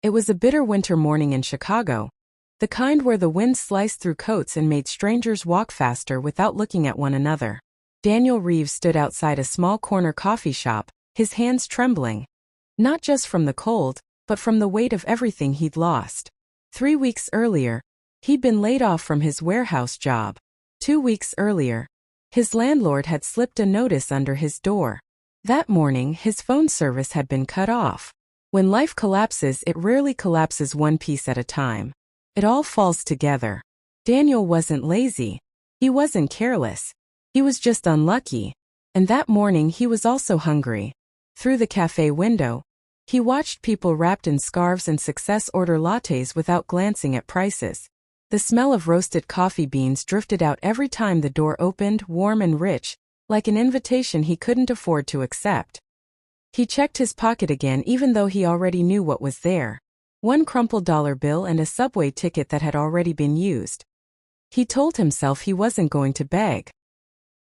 It was a bitter winter morning in Chicago, the kind where the wind sliced through coats and made strangers walk faster without looking at one another. Daniel Reeves stood outside a small corner coffee shop, his hands trembling. Not just from the cold, but from the weight of everything he'd lost. 3 weeks earlier, he'd been laid off from his warehouse job. 2 weeks earlier, his landlord had slipped a notice under his door. That morning, his phone service had been cut off. When life collapses, it rarely collapses one piece at a time. It all falls together. Daniel wasn't lazy. He wasn't careless. He was just unlucky. And that morning he was also hungry. Through the cafe window, he watched people wrapped in scarves and success order lattes without glancing at prices. The smell of roasted coffee beans drifted out every time the door opened, warm and rich, like an invitation he couldn't afford to accept. He checked his pocket again even though he already knew what was there. One crumpled dollar bill and a subway ticket that had already been used. He told himself he wasn't going to beg.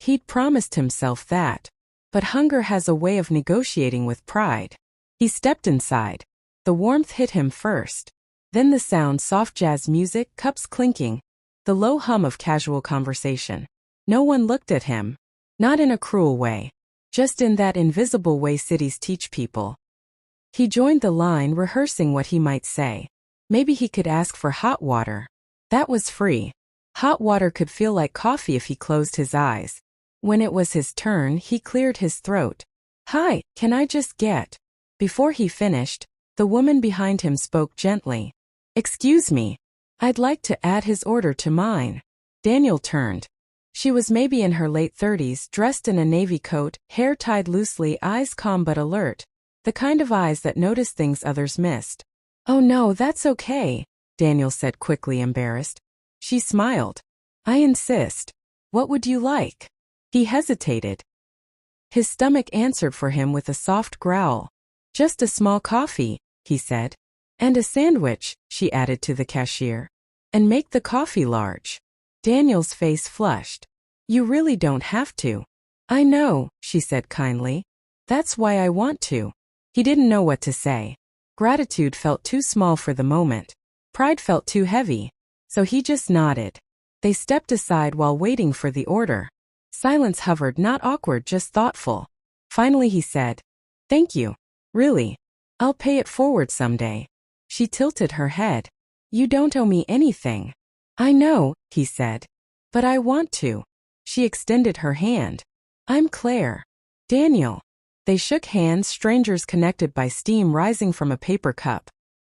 He'd promised himself that. But hunger has a way of negotiating with pride. He stepped inside. The warmth hit him first. Then the sound, soft jazz music, cups clinking. The low hum of casual conversation. No one looked at him. Not in a cruel way. Just in that invisible way cities teach people. He joined the line, rehearsing what he might say. Maybe he could ask for hot water. That was free. Hot water could feel like coffee if he closed his eyes. When it was his turn, he cleared his throat. "Hi, can I just get?" Before he finished, the woman behind him spoke gently. "Excuse me. I'd like to add his order to mine." Daniel turned. She was maybe in her late 30s, dressed in a navy coat, hair tied loosely, eyes calm but alert. The kind of eyes that notice things others missed. "Oh no, that's okay," Daniel said quickly, embarrassed. She smiled. "I insist. What would you like?" He hesitated. His stomach answered for him with a soft growl. "Just a small coffee," he said. "And a sandwich," she added to the cashier. "And make the coffee large." Daniel's face flushed. "You really don't have to." "I know," she said kindly. "That's why I want to." He didn't know what to say. Gratitude felt too small for the moment. Pride felt too heavy. So he just nodded. They stepped aside while waiting for the order. Silence hovered, not awkward, just thoughtful. Finally he said, "Thank you. Really. I'll pay it forward someday." She tilted her head. "You don't owe me anything." "I know," he said. "But I want to." She extended her hand. "I'm Claire." "Daniel." They shook hands, strangers connected by steam rising from a paper cup.